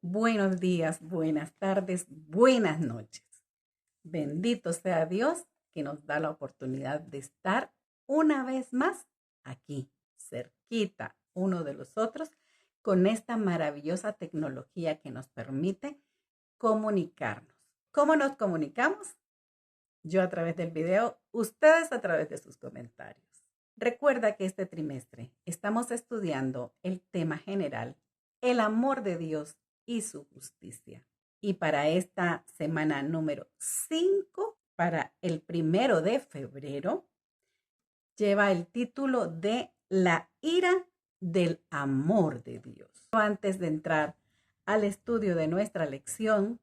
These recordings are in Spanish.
Buenos días, buenas tardes, buenas noches. Bendito sea Dios que nos da la oportunidad de estar una vez más aquí, cerquita uno de los otros, con esta maravillosa tecnología que nos permite comunicarnos. ¿Cómo nos comunicamos? Yo a través del video, ustedes a través de sus comentarios. Recuerda que este trimestre estamos estudiando el tema general, el amor de Dios y su justicia. Y para esta semana número 5, para el 1 de febrero, lleva el título de La ira del amor de Dios. Antes de entrar al estudio de nuestra lección,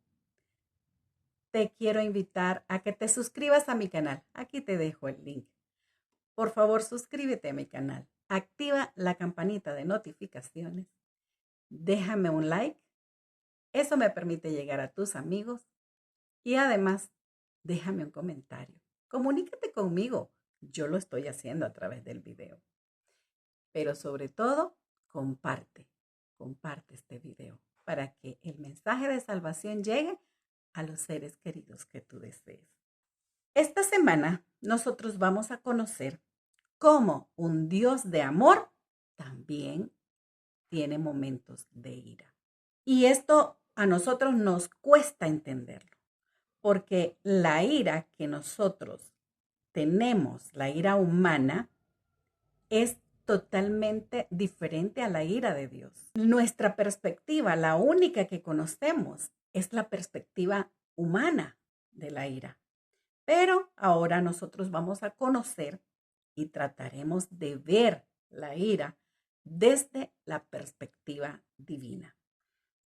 te quiero invitar a que te suscribas a mi canal. Aquí te dejo el link. Por favor, suscríbete a mi canal. Activa la campanita de notificaciones. Déjame un like. Eso me permite llegar a tus amigos. Y además, déjame un comentario. Comunícate conmigo. Yo lo estoy haciendo a través del video. Pero sobre todo, comparte este video para que el mensaje de salvación llegue a los seres queridos que tú desees. Esta semana nosotros vamos a conocer cómo un Dios de amor también tiene momentos de ira. Y esto a nosotros nos cuesta entenderlo, porque la ira que nosotros tenemos, la ira humana, es totalmente diferente a la ira de Dios. Nuestra perspectiva, la única que conocemos, es la perspectiva humana de la ira. Pero ahora nosotros vamos a conocer y trataremos de ver la ira desde la perspectiva divina.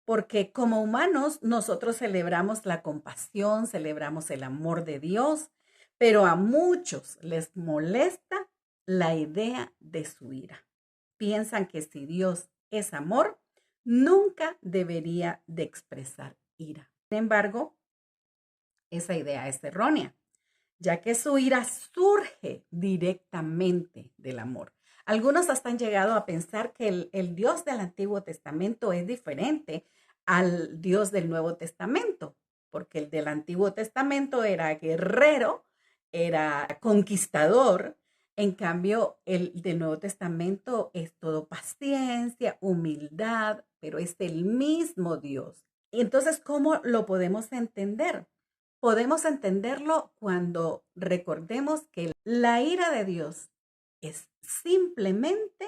Porque como humanos nosotros celebramos la compasión, celebramos el amor de Dios, pero a muchos les molesta la idea de su ira. Piensan que si Dios es amor, nunca debería de expresar ira. Sin embargo, esa idea es errónea, ya que su ira surge directamente del amor. Algunos hasta han llegado a pensar que el Dios del Antiguo Testamento es diferente al Dios del Nuevo Testamento, porque el del Antiguo Testamento era guerrero, era conquistador. En cambio, el del Nuevo Testamento es todo paciencia, humildad, pero es el mismo Dios. Entonces, ¿cómo lo podemos entender? Podemos entenderlo cuando recordemos que la ira de Dios es simplemente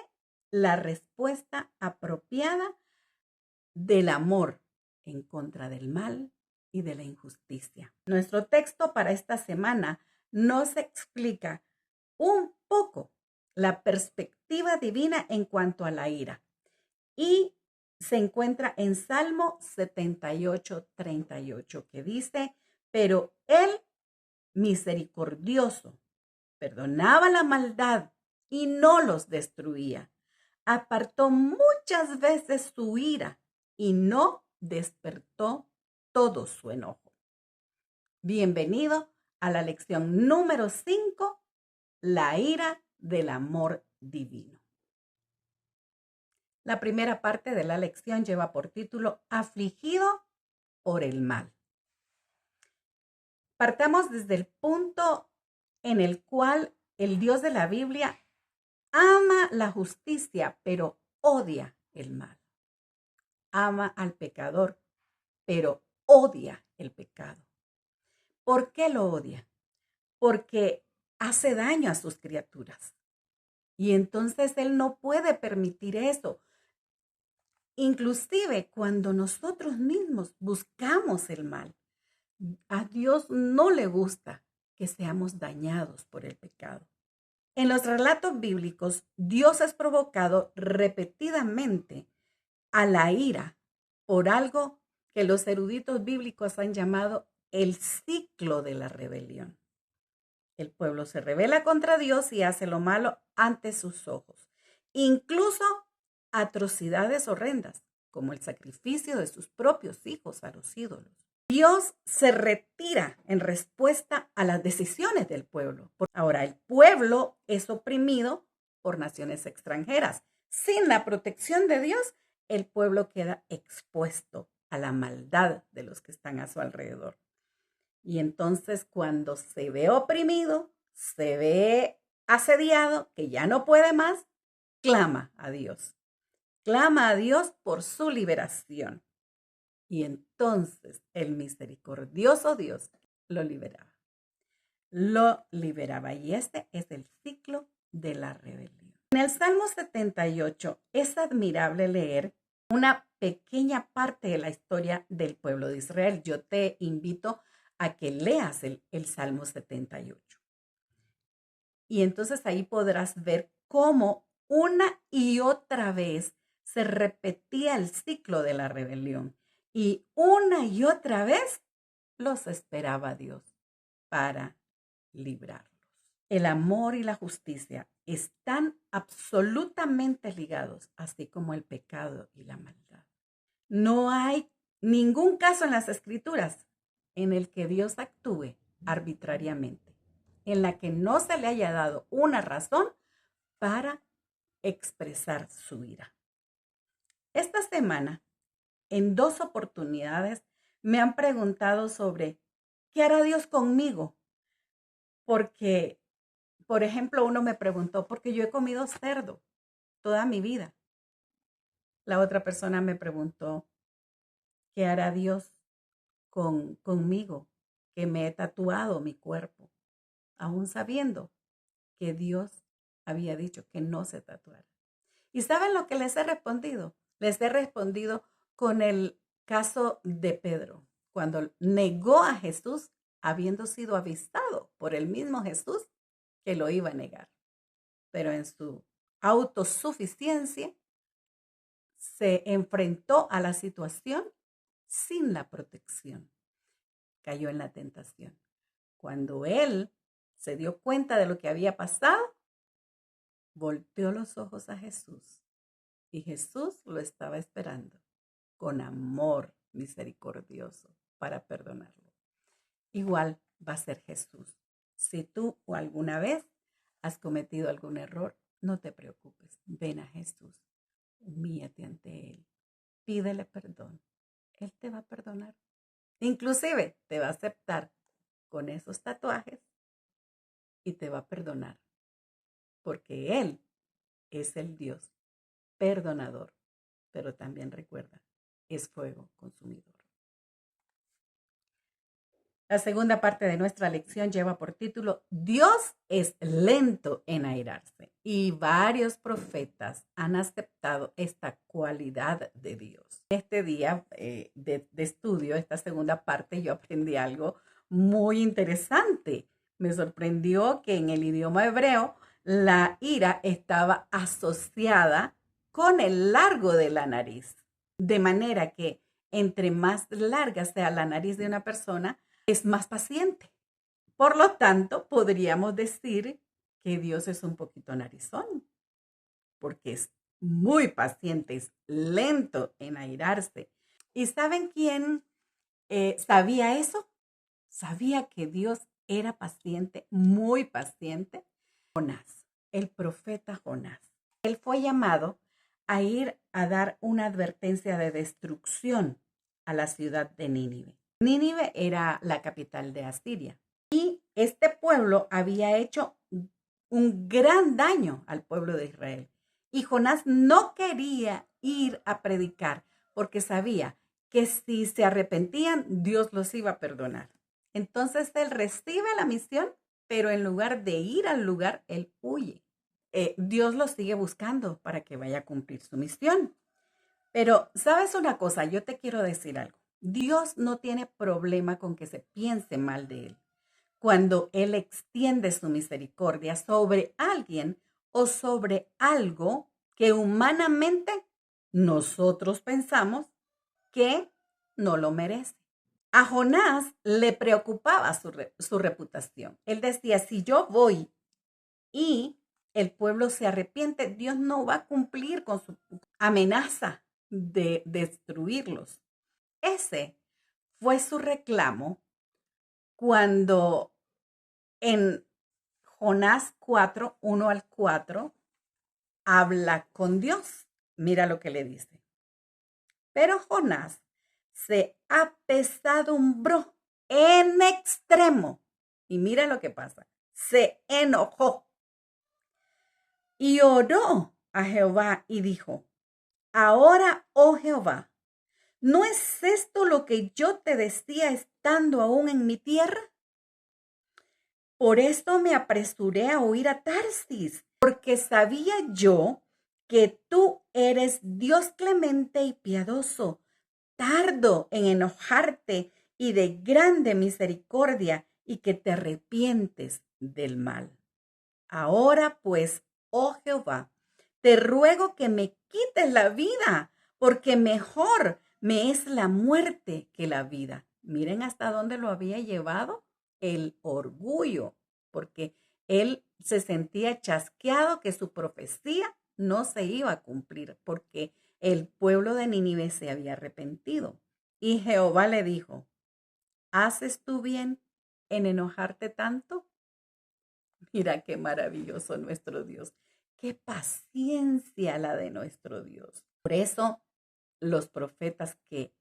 la respuesta apropiada del amor en contra del mal y de la injusticia. Nuestro texto para esta semana nos explica un poco la perspectiva divina en cuanto a la ira y se encuentra en Salmo 78:38, que dice: pero él, misericordioso, perdonaba la maldad y no los destruía. Apartó muchas veces su ira y no despertó todo su enojo. Bienvenido a la lección número 5, la ira del amor divino. La primera parte de la lección lleva por título Afligido por el mal. Partamos desde el punto en el cual el Dios de la Biblia ama la justicia, pero odia el mal. Ama al pecador, pero odia el pecado. ¿Por qué lo odia? Porque hace daño a sus criaturas. Y entonces Él no puede permitir eso. Inclusive cuando nosotros mismos buscamos el mal, a Dios no le gusta que seamos dañados por el pecado. En los relatos bíblicos, Dios es provocado repetidamente a la ira por algo que los eruditos bíblicos han llamado el ciclo de la rebelión. El pueblo se rebela contra Dios y hace lo malo ante sus ojos, incluso atrocidades horrendas, como el sacrificio de sus propios hijos a los ídolos. Dios se retira en respuesta a las decisiones del pueblo. Ahora, el pueblo es oprimido por naciones extranjeras. Sin la protección de Dios, el pueblo queda expuesto a la maldad de los que están a su alrededor. Y entonces cuando se ve oprimido, se ve asediado, que ya no puede más, clama a Dios. Clama a Dios por su liberación. Y entonces el misericordioso Dios lo liberaba. Lo liberaba. Y este es el ciclo de la rebelión. En el Salmo 78 es admirable leer una pequeña parte de la historia del pueblo de Israel. Yo te invito a que leas el Salmo 78. Y entonces ahí podrás ver cómo una y otra vez se repetía el ciclo de la rebelión. Y una y otra vez los esperaba Dios para librarlos. El amor y la justicia están absolutamente ligados, así como el pecado y la maldad. No hay ningún caso en las Escrituras en el que Dios actúe arbitrariamente, en la que no se le haya dado una razón para expresar su ira. Esta semana, en 2 oportunidades, me han preguntado sobre ¿qué hará Dios conmigo? Porque, por ejemplo, uno me preguntó, porque yo he comido cerdo toda mi vida. La otra persona me preguntó, ¿qué hará Dios conmigo? Que me he tatuado mi cuerpo, aún sabiendo que Dios había dicho que no se tatuara. ¿Y saben lo que les he respondido? Les he respondido con el caso de Pedro, cuando negó a Jesús, habiendo sido avisado por el mismo Jesús que lo iba a negar. Pero en su autosuficiencia se enfrentó a la situación sin la protección. Cayó en la tentación. Cuando él se dio cuenta de lo que había pasado, volteó los ojos a Jesús y Jesús lo estaba esperando con amor misericordioso para perdonarlo. Igual va a ser Jesús. Si tú o alguna vez has cometido algún error, no te preocupes. Ven a Jesús. Humíllate ante Él. Pídele perdón. Él te va a perdonar. Inclusive te va a aceptar con esos tatuajes y te va a perdonar. Porque Él es el Dios perdonador. Pero también recuerda, es fuego consumidor. La segunda parte de nuestra lección lleva por título Dios es lento en airarse, y varios profetas han aceptado esta cualidad de Dios. Este día de estudio, esta segunda parte, yo aprendí algo muy interesante. Me sorprendió que en el idioma hebreo la ira estaba asociada con el largo de la nariz, de manera que entre más larga sea la nariz de una persona, es más paciente. Por lo tanto, podríamos decir que Dios es un poquito narizón, porque es muy paciente, es lento en airarse. ¿Y saben quién sabía eso? Sabía que Dios era paciente, muy paciente. Jonás, el profeta Jonás. Él fue llamado a ir a dar una advertencia de destrucción a la ciudad de Nínive. Nínive era la capital de Asiria y este pueblo había hecho un gran daño al pueblo de Israel. Y Jonás no quería ir a predicar porque sabía que si se arrepentían, Dios los iba a perdonar. Entonces él recibe la misión, pero en lugar de ir al lugar, él huye. Dios lo sigue buscando para que vaya a cumplir su misión. Pero, ¿sabes una cosa? Yo te quiero decir algo. Dios no tiene problema con que se piense mal de Él. Cuando Él extiende su misericordia sobre alguien o sobre algo que humanamente nosotros pensamos que no lo merece. A Jonás le preocupaba su reputación. Él decía, si yo voy y el pueblo se arrepiente, Dios no va a cumplir con su amenaza de destruirlos. Ese fue su reclamo cuando en Jonás 4, 1 al 4, habla con Dios. Mira lo que le dice. Pero Jonás se apesadumbró en extremo. Y mira lo que pasa. Se enojó y oró a Jehová y dijo: ahora, oh Jehová, ¿no es esto lo que yo te decía estando aún en mi tierra? Por esto me apresuré a huir a Tarsis, porque sabía yo que tú eres Dios clemente y piadoso, tardo en enojarte y de grande misericordia, y que te arrepientes del mal. Ahora pues, oh Jehová, te ruego que me quites la vida, porque mejor me es la muerte que la vida. Miren hasta dónde lo había llevado el orgullo, porque él se sentía chasqueado que su profecía no se iba a cumplir, porque el pueblo de Nínive se había arrepentido. Y Jehová le dijo: ¿haces tú bien en enojarte tanto? Mira qué maravilloso nuestro Dios. Qué paciencia la de nuestro Dios. Por eso los profetas que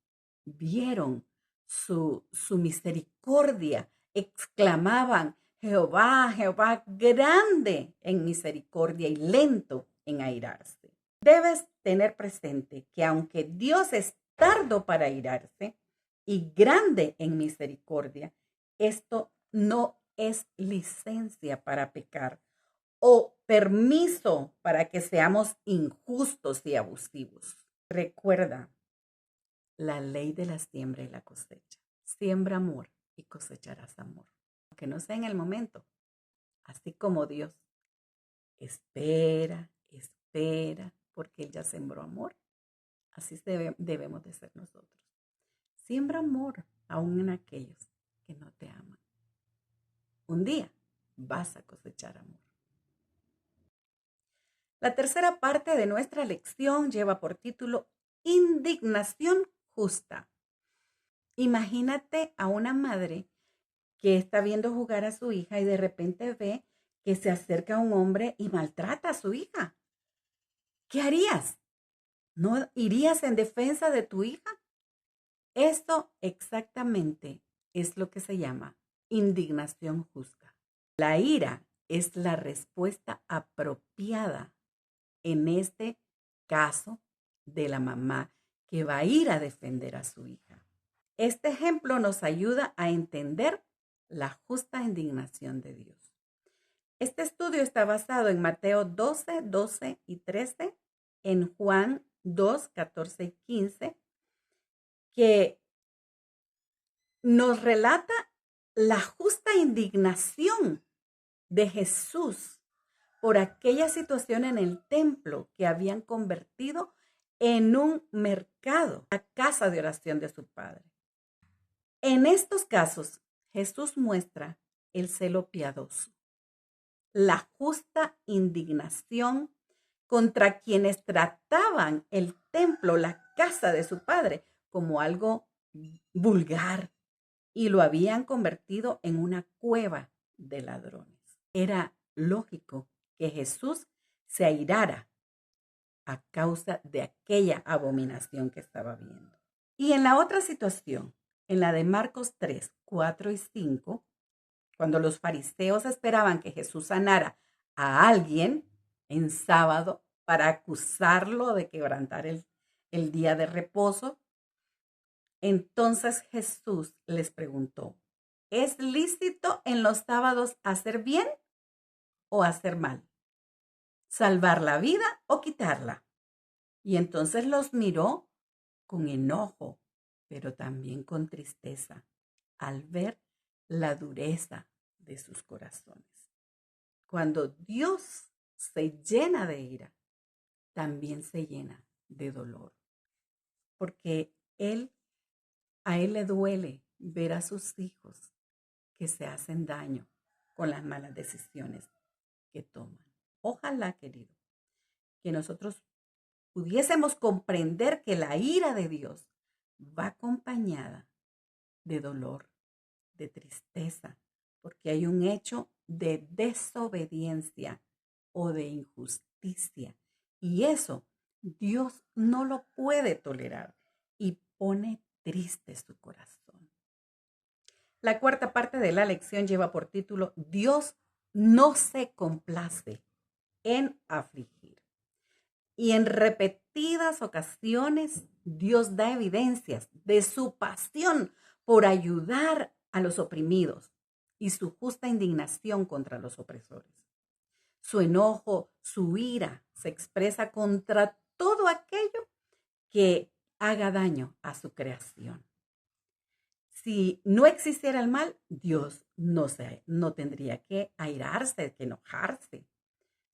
vieron su misericordia exclamaban: Jehová, Jehová, grande en misericordia y lento en airarse. Debes tener presente que aunque Dios es tardo para airarse y grande en misericordia, esto no es licencia para pecar o permiso para que seamos injustos y abusivos. Recuerda la ley de la siembra y la cosecha. Siembra amor y cosecharás amor. Aunque no sea en el momento, así como Dios espera, porque Él ya sembró amor. Así debemos de ser nosotros. Siembra amor aún en aquellos que no te aman. Un día vas a cosechar amor. La tercera parte de nuestra lección lleva por título Indignación justa. Imagínate a una madre que está viendo jugar a su hija y de repente ve que se acerca un hombre y maltrata a su hija. ¿Qué harías? ¿No irías en defensa de tu hija? Esto exactamente es lo que se llama indignación justa. La ira es la respuesta apropiada en este caso de la mamá que va a ir a defender a su hija. Este ejemplo nos ayuda a entender la justa indignación de Dios. Este estudio está basado en Mateo 12, 12 y 13, en Juan 2, 14 y 15, que nos relata la justa indignación de Jesús por aquella situación en el templo que habían convertido en un mercado, la casa de oración de su Padre. En estos casos, Jesús muestra el celo piadoso, la justa indignación contra quienes trataban el templo, la casa de su Padre, como algo vulgar y lo habían convertido en una cueva de ladrones. Era lógico que Jesús se airara a causa de aquella abominación que estaba viendo. Y en la otra situación, en la de Marcos 3, 4 y 5, cuando los fariseos esperaban que Jesús sanara a alguien en sábado para acusarlo de quebrantar el día de reposo, entonces Jesús les preguntó: ¿es lícito en los sábados hacer bien o hacer mal? ¿Salvar la vida o quitarla? Y entonces los miró con enojo, pero también con tristeza, al ver la dureza de sus corazones. Cuando Dios se llena de ira, también se llena de dolor, porque a Él le duele ver a sus hijos que se hacen daño con las malas decisiones que toman. Ojalá, querido, que nosotros pudiésemos comprender que la ira de Dios va acompañada de dolor, de tristeza, porque hay un hecho de desobediencia o de injusticia. Y eso Dios no lo puede tolerar y pone triste su corazón. La cuarta parte de la lección lleva por título: Dios no se complace en afligir. Y en repetidas ocasiones Dios da evidencias de su pasión por ayudar a los oprimidos y su justa indignación contra los opresores. Su enojo, su ira se expresa contra todo aquello que haga daño a su creación. Si no existiera el mal, Dios no tendría que airarse, que enojarse.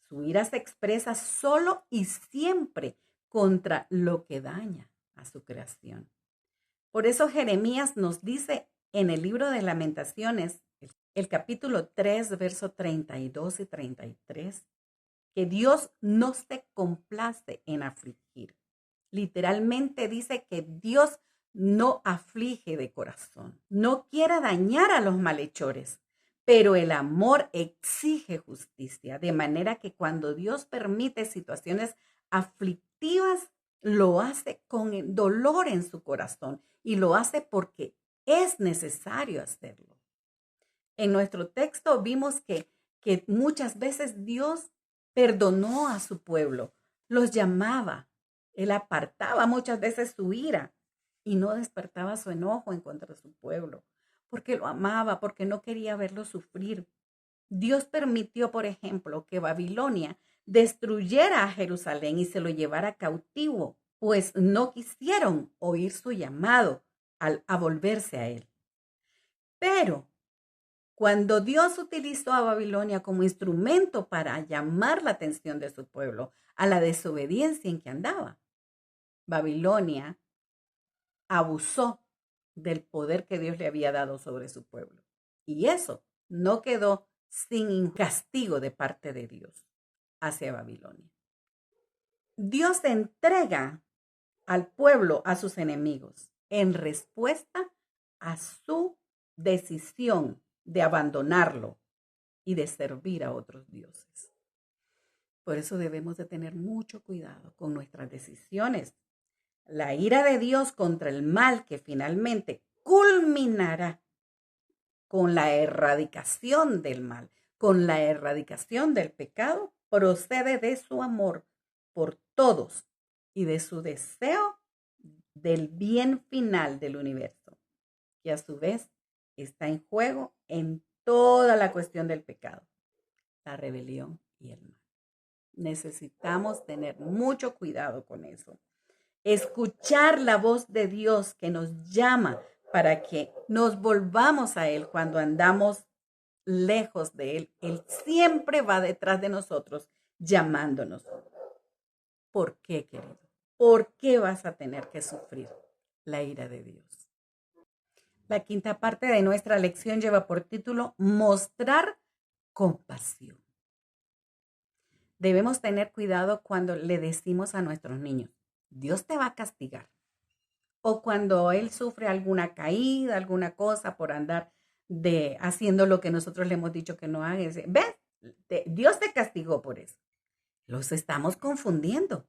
Su ira se expresa solo y siempre contra lo que daña a su creación. Por eso Jeremías nos dice en el libro de Lamentaciones, el capítulo 3, verso 32 y 33, que Dios no se complace en afligir. Literalmente dice que Dios no aflige de corazón, no quiere dañar a los malhechores, pero el amor exige justicia, de manera que cuando Dios permite situaciones aflictivas, lo hace con el dolor en su corazón y lo hace porque es necesario hacerlo. En nuestro texto vimos que muchas veces Dios perdonó a su pueblo, los llamaba, él apartaba muchas veces su ira y no despertaba su enojo en contra de su pueblo, porque lo amaba, porque no quería verlo sufrir. Dios permitió, por ejemplo, que Babilonia destruyera a Jerusalén y se lo llevara cautivo, pues no quisieron oír su llamado a volverse a él. Pero cuando Dios utilizó a Babilonia como instrumento para llamar la atención de su pueblo a la desobediencia en que andaba, Babilonia abusó del poder que Dios le había dado sobre su pueblo. Y eso no quedó sin castigo de parte de Dios hacia Babilonia. Dios entrega al pueblo a sus enemigos en respuesta a su decisión de abandonarlo y de servir a otros dioses. Por eso debemos de tener mucho cuidado con nuestras decisiones. La ira de Dios contra el mal que finalmente culminará con la erradicación del mal, con la erradicación del pecado, procede de su amor por todos y de su deseo del bien final del universo, que a su vez está en juego en toda la cuestión del pecado, la rebelión y el mal. Necesitamos tener mucho cuidado con eso. Escuchar la voz de Dios que nos llama para que nos volvamos a Él cuando andamos lejos de Él. Él siempre va detrás de nosotros llamándonos. ¿Por qué, querido? ¿Por qué vas a tener que sufrir la ira de Dios? La quinta parte de nuestra lección lleva por título Mostrar compasión. Debemos tener cuidado cuando le decimos a nuestros niños, Dios te va a castigar. O cuando él sufre alguna caída, alguna cosa por andar haciendo lo que nosotros le hemos dicho que no haga. ¿Ves? Dios te castigó por eso. Los estamos confundiendo,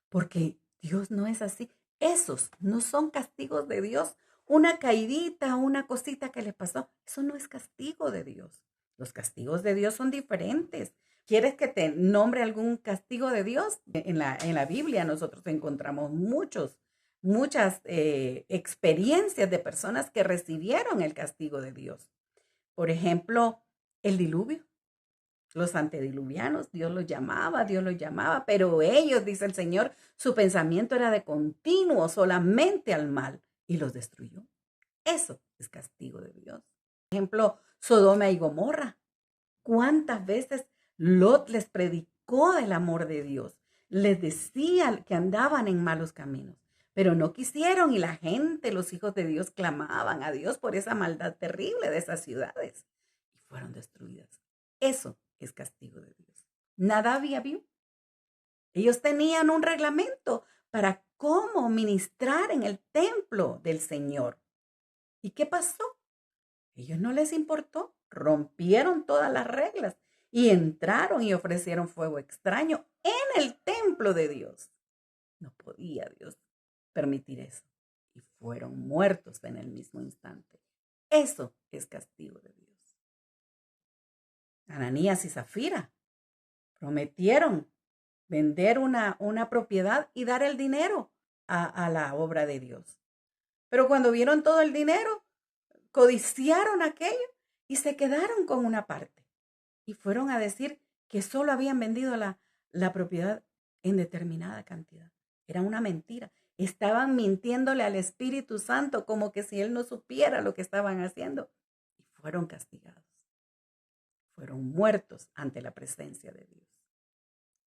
porque Dios no es así. Esos no son castigos de Dios. Una caidita, una cosita que le pasó, eso no es castigo de Dios. Los castigos de Dios son diferentes. ¿Quieres que te nombre algún castigo de Dios? En la Biblia nosotros encontramos muchas experiencias de personas que recibieron el castigo de Dios. Por ejemplo, el diluvio. Los antediluvianos, Dios los llamaba, pero ellos, dice el Señor, su pensamiento era de continuo solamente al mal y los destruyó. Eso es castigo de Dios. Por ejemplo, Sodoma y Gomorra. ¿Cuántas veces Lot les predicó del amor de Dios? Les decía que andaban en malos caminos, pero no quisieron y la gente, los hijos de Dios, clamaban a Dios por esa maldad terrible de esas ciudades y fueron destruidas. Eso es castigo de Dios. Nadab y Abiú. Ellos tenían un reglamento para cómo ministrar en el templo del Señor. ¿Y qué pasó? Ellos no les importó, rompieron todas las reglas y entraron y ofrecieron fuego extraño en el templo de Dios. No podía Dios permitir eso. Y fueron muertos en el mismo instante. Eso es castigo de Dios. Ananías y Zafira prometieron vender una propiedad y dar el dinero a la obra de Dios. Pero cuando vieron todo el dinero, codiciaron aquello y se quedaron con una parte. Y fueron a decir que solo habían vendido la propiedad en determinada cantidad. Era una mentira. Estaban mintiéndole al Espíritu Santo como que si Él no supiera lo que estaban haciendo. Y fueron castigados. Fueron muertos ante la presencia de Dios.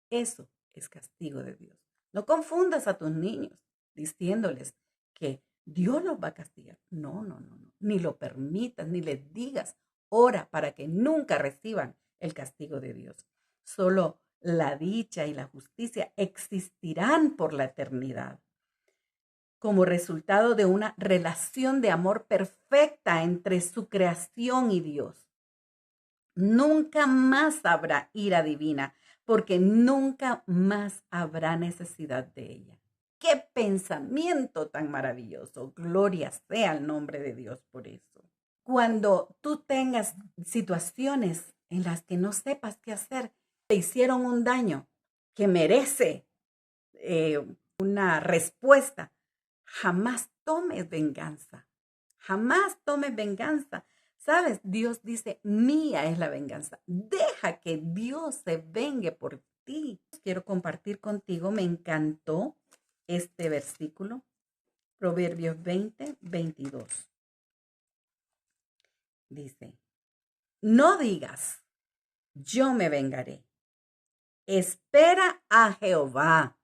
Eso es castigo de Dios. No confundas a tus niños diciéndoles que Dios los va a castigar. No. Ni lo permitas, ni les digas. Ora para que nunca reciban el castigo de Dios. Solo la dicha y la justicia existirán por la eternidad como resultado de una relación de amor perfecta entre su creación y Dios. Nunca más habrá ira divina, porque nunca más habrá necesidad de ella. ¡Qué pensamiento tan maravilloso! Gloria sea el nombre de Dios por eso. Cuando tú tengas situaciones en las que no sepas qué hacer, te hicieron un daño que merece una respuesta, jamás tomes venganza. Jamás tomes venganza. ¿Sabes? Dios dice, mía es la venganza. Deja que Dios se vengue por ti. Quiero compartir contigo, me encantó este versículo, Proverbios 20:22. Dice, no digas, yo me vengaré. Espera a Jehová,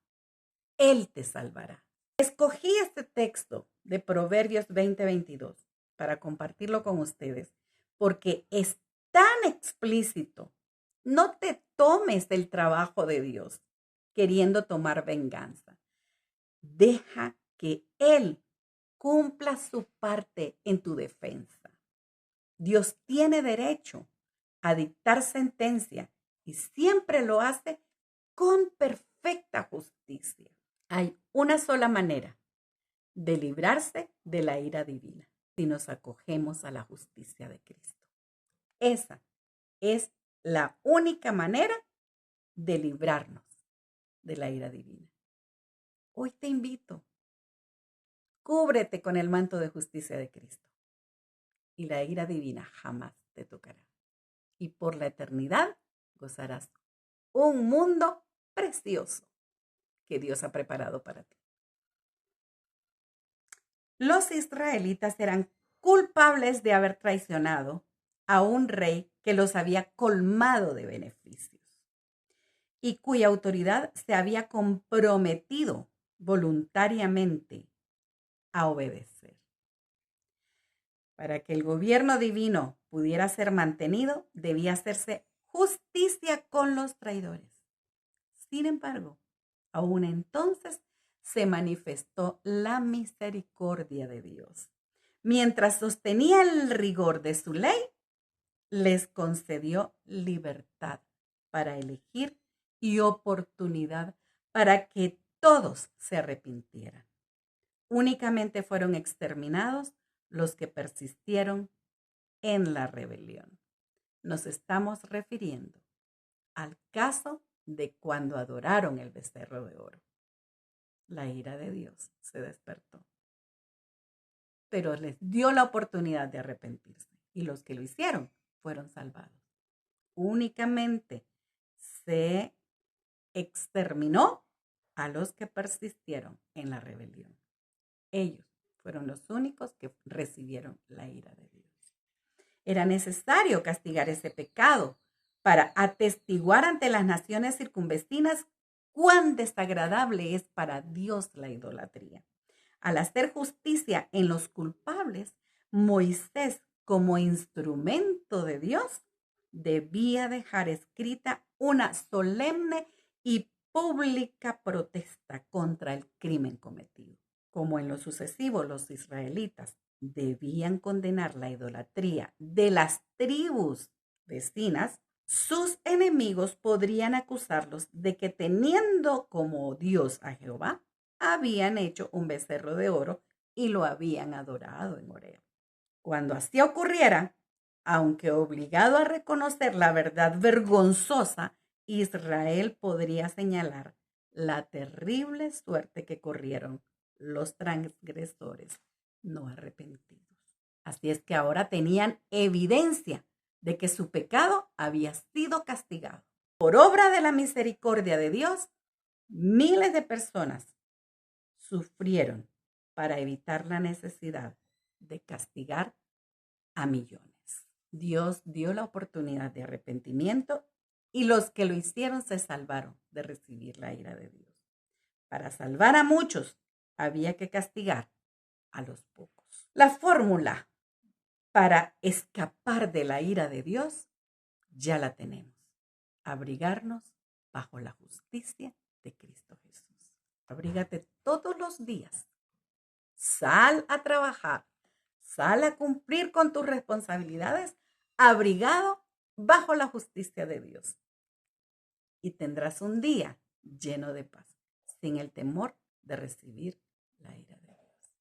Él te salvará. Escogí este texto de Proverbios 20:22 para compartirlo con ustedes, porque es tan explícito. No te tomes el trabajo de Dios queriendo tomar venganza. Deja que Él cumpla su parte en tu defensa. Dios tiene derecho a dictar sentencia y siempre lo hace con perfecta justicia. Hay una sola manera de librarse de la ira divina, si nos acogemos a la justicia de Cristo. Esa es la única manera de librarnos de la ira divina. Hoy te invito, cúbrete con el manto de justicia de Cristo y la ira divina jamás te tocará. Y por la eternidad gozarás un mundo precioso que Dios ha preparado para ti. Los israelitas eran culpables de haber traicionado a un rey que los había colmado de beneficios y cuya autoridad se había comprometido voluntariamente a obedecer. Para que el gobierno divino pudiera ser mantenido, debía hacerse justicia con los traidores. Sin embargo, aún entonces se manifestó la misericordia de Dios. Mientras sostenía el rigor de su ley, les concedió libertad para elegir y oportunidad para que todos se arrepintieran. Únicamente fueron exterminados los que persistieron en la rebelión. Nos estamos refiriendo al caso de cuando adoraron el becerro de oro. La ira de Dios se despertó, pero les dio la oportunidad de arrepentirse y los que lo hicieron fueron salvados. Únicamente se exterminó a los que persistieron en la rebelión. Ellos fueron los únicos que recibieron la ira de Dios. Era necesario castigar ese pecado para atestiguar ante las naciones circunvecinas cuán desagradable es para Dios la idolatría. Al hacer justicia en los culpables, Moisés, como instrumento de Dios, debía dejar escrita una solemne y pública protesta contra el crimen cometido. Como en lo sucesivo los israelitas debían condenar la idolatría de las tribus vecinas, sus enemigos podrían acusarlos de que teniendo como Dios a Jehová, habían hecho un becerro de oro y lo habían adorado en Horeb. Cuando así ocurriera, aunque obligado a reconocer la verdad vergonzosa, Israel podría señalar la terrible suerte que corrieron los transgresores no arrepentidos. Así es que ahora tenían evidencia de que su pecado había sido castigado. Por obra de la misericordia de Dios, miles de personas sufrieron para evitar la necesidad de castigar a millones. Dios dio la oportunidad de arrepentimiento y los que lo hicieron se salvaron de recibir la ira de Dios. Para salvar a muchos, había que castigar a los pocos. La fórmula para escapar de la ira de Dios ya la tenemos. Abrigarnos bajo la justicia de Cristo Jesús. Abrígate todos los días. Sal a trabajar. Sal a cumplir con tus responsabilidades, abrigado bajo la justicia de Dios. Y tendrás un día lleno de paz, sin el temor de recibir la ira de Dios.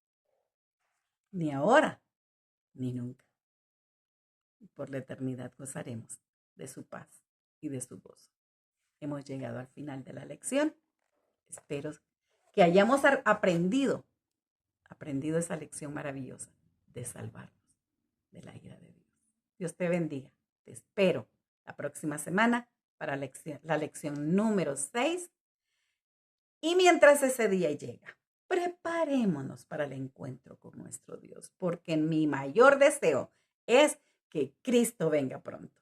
Ni ahora, ni nunca. Y por la eternidad gozaremos de su paz y de su gozo. Hemos llegado al final de la lección. Espero que hayamos aprendido esa lección maravillosa de salvarnos de la ira de Dios. Dios te bendiga. Te espero la próxima semana para la lección número 6. Y mientras ese día llega, preparémonos para el encuentro con nuestro Dios, porque mi mayor deseo es que Cristo venga pronto.